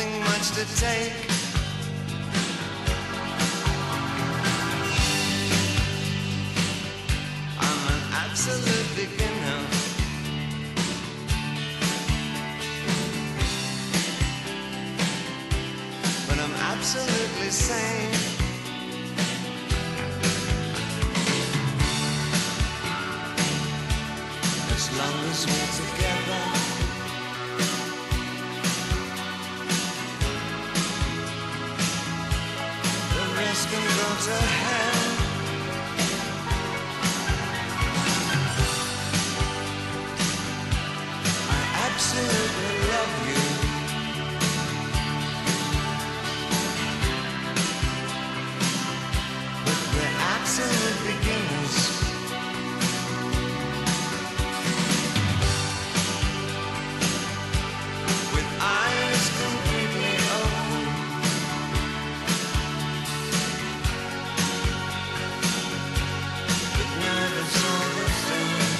nothing much to take. I'm an absolute beginner. But I'm absolutely sane. As long as we're together, the rest can go to hell. I absolutely love you. But we're absolute beginners. Eyes completely open, but neither saw the same.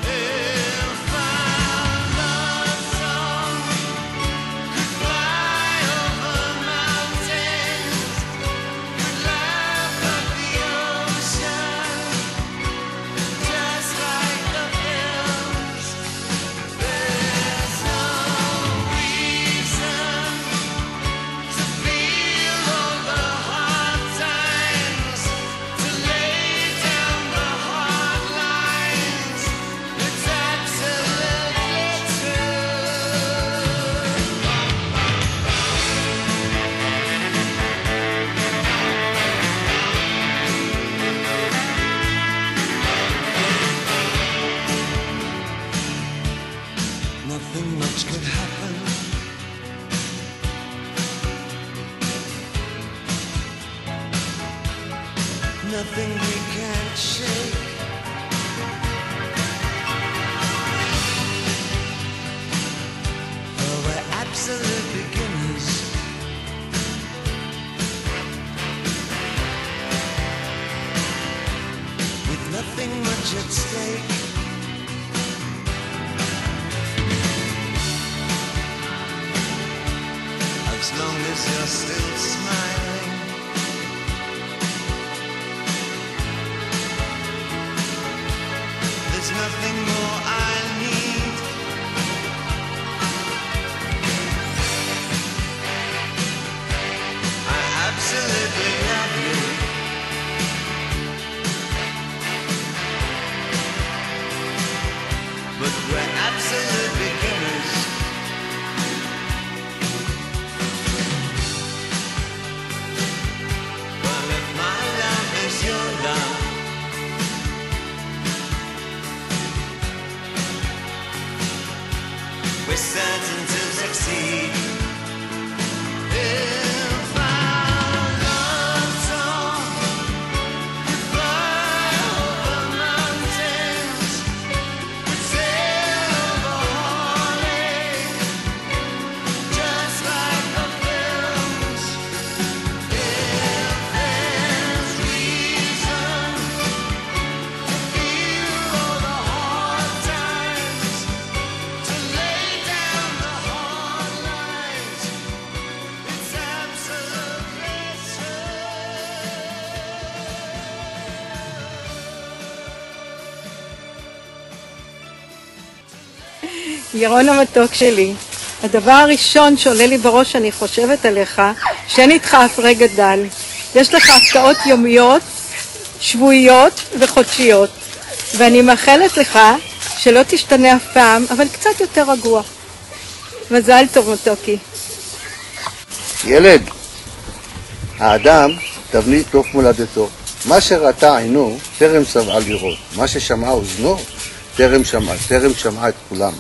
If our love song could fly over mountains, could laugh at the ocean, just like the films, there's no reason to feel all the hard times, to lay down the hard lines. It's absolutely true. Nothing much could happen. Nothing we can't shake. Oh, we're absolute beginners. With nothing much at stake. As long as you're still smiling, there's nothing more I need. I absolutely love you. But we're absolute beginners. Well, if my love is your love, we're certain to succeed. If our love song could fly over mountains, could sail over Hawley, just like the films. If there's reason to feel all the hard times, to lay down the hard lines, it's absolutely true. ירון המתוק שלי, הדבר הראשון שעולה לי בראש שאני חושבת עליך, שאין איתך הפרי גדל. יש לך הפתעות יומיות, שבועיות וחודשיות, ואני מאחלת לך שלא תשתנה אף פעם, אבל קצת יותר רגוע. מזל טוב מתוקי. ילד, האדם תבנית תוך מולדתו. מה שראתה עינו טרם שבעה לראות, מה ששמעה אוזנו טרם שמעה את כולם.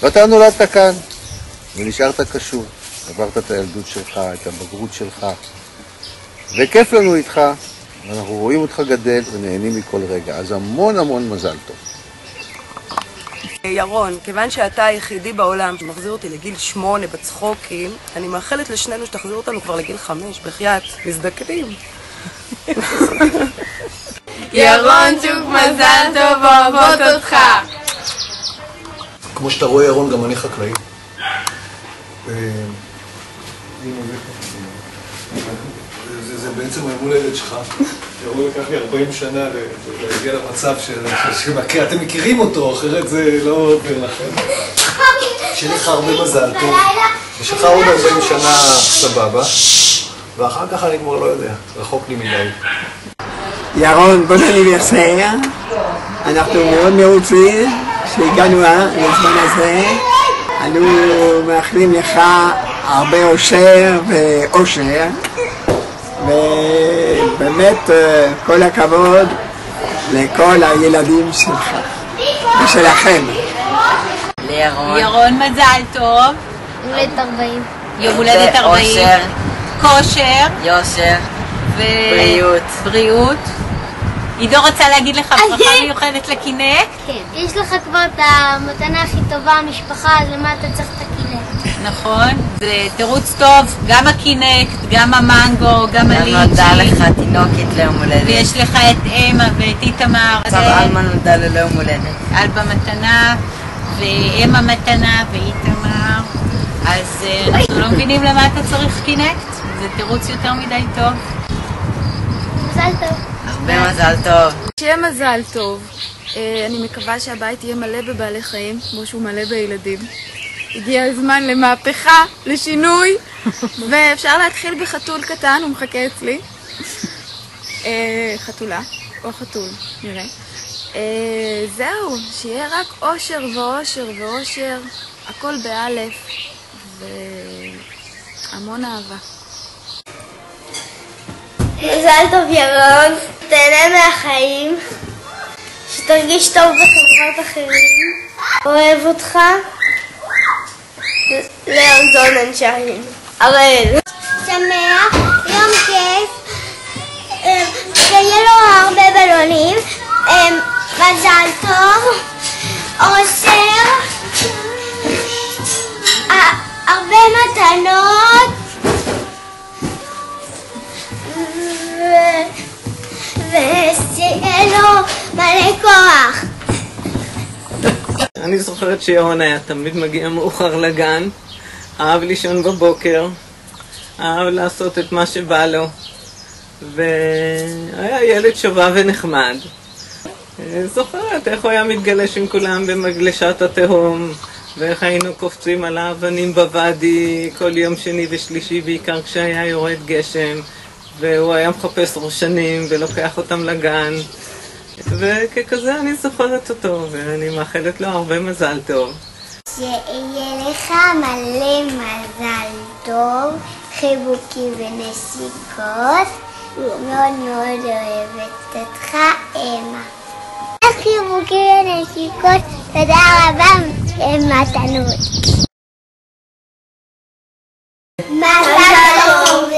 ואתה נולדת כאן ונשארת קשור, עברת את הילדות שלך, את הבגרות שלך, וכיף לנו איתך, ואנחנו רואים אותך גדל ונהנים מכל רגע, אז המון המון מזל טוב. ירון, כיוון שאתה היחידי בעולם שמחזיר אותי לגיל 8 בצחוקים, אני מאחלת לשנינו שתחזיר אותנו כבר לגיל 5, בחייאת, מזדקנים. ירון צ'וק, מזל טוב, אוהבות אותך. כמו שאתה רואה, ירון, גם אני חקלאי. זה בעצם היום הולדת שלך. יראו לקח לי 40 שנה להגיע למצב אתם מכירים אותו, אחרת זה לא עובר לכם. שיהיה לך הרבה מזל טוב. יש לך עוד 40 שנה סבבה, ואחר כך אני כבר לא יודע, רחוק לי מדי. ירון, בון אניברסר, אנחנו מאוד מרוצים שהגענו לזמן הזה. אנו מאחלים לך הרבה אושר ואושר, ובאמת כל הכבוד לכל הילדים שלך ושלכם. ירון, מזל טוב. הולדת 40. יום הולדת 40. כושר. יושר. בריאות. בריאות. עידו רוצה להגיד לך ברכה מיוחדת לקינקט? כן. יש לך כבר את המתנה הכי טובה, המשפחה, אז למה אתה צריך את הקינקט? נכון. זה תירוץ טוב, גם הקינקט, גם המנגו, גם הליצ'י. גם נולדה לך תינוקת ליום הולדת. ויש לך את אמה ואת איתמר. עכשיו אלמה נולדה לו ליום הולדת. אלבה מתנה, ואמה מתנה, ואיתמר. אז אנחנו לא מבינים למה אתה צריך קינקט. זה תירוץ יותר מדי טוב. מזל טוב. הרבה מזל טוב. שיהיה מזל טוב. אני מקווה שהבית יהיה מלא בבעלי חיים, כמו שהוא מלא בילדים. הגיע הזמן למהפכה, לשינוי, ואפשר להתחיל בחתול קטן, הוא מחכה אצלי. חתולה, או חתול, נראה. זהו, שיהיה רק אושר ואושר ואושר, הכל באלף, והמון אהבה. מזל טוב ירון, תהנה מהחיים, שתרגיש טוב בחברת אחרים, אוהב אותך, לארזון אנשיים, הראל. שמח, יום כיף, שיהיה לו הרבה בלונים, מזל טוב, אושר, הרבה מתנות, ושיהיה לו מלא כוח. אני זוכרת שירון היה תמיד מגיע מאוחר לגן, אהב לישון בבוקר, אהב לעשות את מה שבא לו, והיה ילד שובב ונחמד. זוכרת איך הוא היה מתגלש עם כולם במגלשת התהום, ואיך היינו קופצים על האבנים בוואדי כל יום שני ושלישי, בעיקר כשהיה יורד גשם, והוא היה מחפש ראשנים ולוקח אותם לגן, וככזה אני זוכרת אותו, ואני מאחלת לו הרבה מזל טוב. שיהיה לך מלא מזל טוב, חיבוקים ונשיקות, מאוד מאוד אוהבת אותך, אמה. חיבוקים ונשיקות, תודה רבה, מתנות. מזל טוב.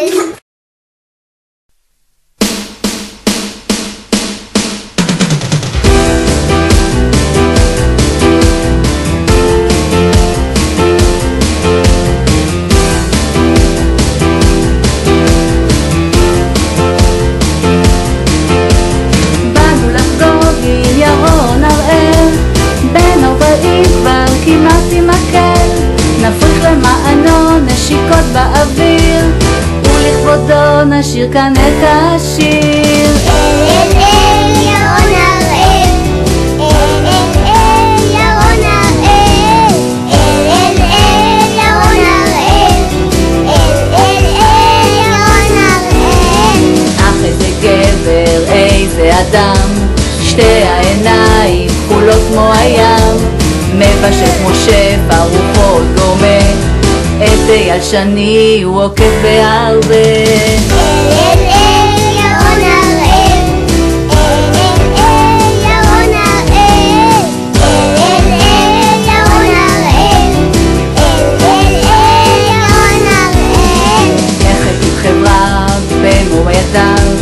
נפריך למענו נשיקות באוויר, ולכבודו נשיר כאן את השיר. אל ירון הראל, אל ירון הראל, אל ירון הראל, אל ירון הראל. אך איזה גבר, איזה אדם, שתי העיניים כחולות כמו הים, מבשל כמו שפע רוחו דומה, את אייל שני הוא עוקב בהרבה. אל ירון הראל, אל ירון הראל, אל ירון הראל, אל ירון הראל. איך את חברה במו ידיו,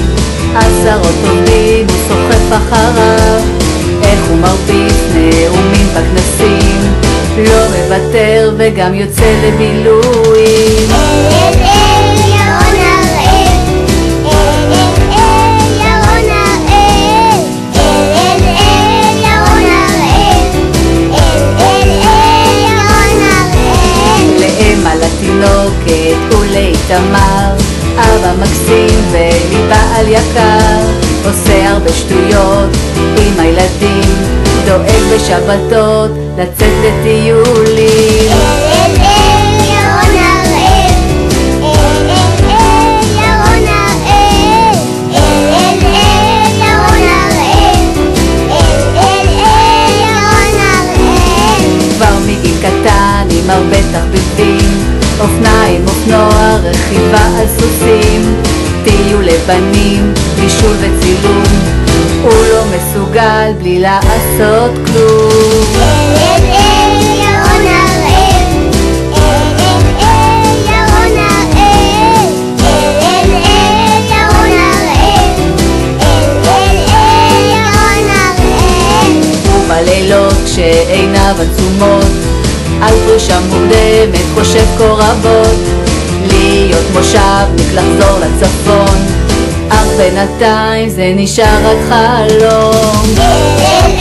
עשרות טובים הוא סוחף אחריו, איך הוא מרביץ נאומים בכנסים, לא מוותר וגם יוצא לבילויים. אל ירון הראל, אל ירון הראל, אל ירון הראל, אל ירון הראל. לאמה הילדים, דואג בשבתות לצאת לטיולים. אל אל ירון הראל, אל ירון הראל, אל ירון הראל, אל ירון הראל. כבר מגיל קטן עם הרבה תחביבים, אופניים, אופנוע, רכיבה על סוסים, טיול לבנים, בישול וצילום, הוא לא מסוגל בלי לעשות כלום. אל ירון הראל, אל ירון הראל, אל ירון הראל, אל ירון הראל. ובלילות כשעיניו עצומות, על פרישה מוקדמת חושב כה רבות, להיות מושבניק לחזור לצפון, אך בינתיים זה נשאר רק חלום. אל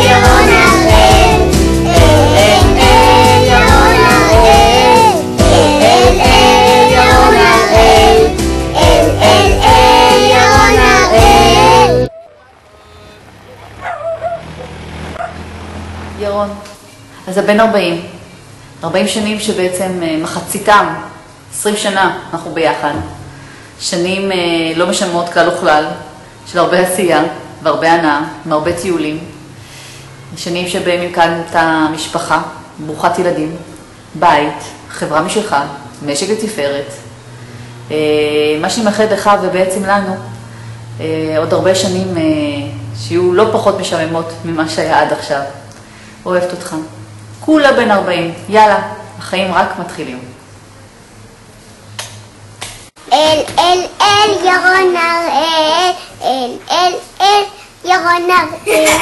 ירון הראל, אל ירון הראל, אל ירון הראל, אל ירון הראל. ירון, אז הבן 40 שנים שבעצם מחציתם, 20 שנה אנחנו ביחד, שנים לא משלמות כלל וכלל, של הרבה עשייה והרבה הנאה, מהרבה טיולים, שנים שבהם הקמנו את המשפחה, ברוכת ילדים, בית, חברה משלך, משק לתפארת. מה שמאחד לך ובעצם לנו, עוד הרבה שנים שיהיו לא פחות משעממות ממה שהיה עד עכשיו. אוהבת אותך. כולה בן 40, יאללה, החיים רק מתחילים. אל ירון הראל, אל ירון הראל.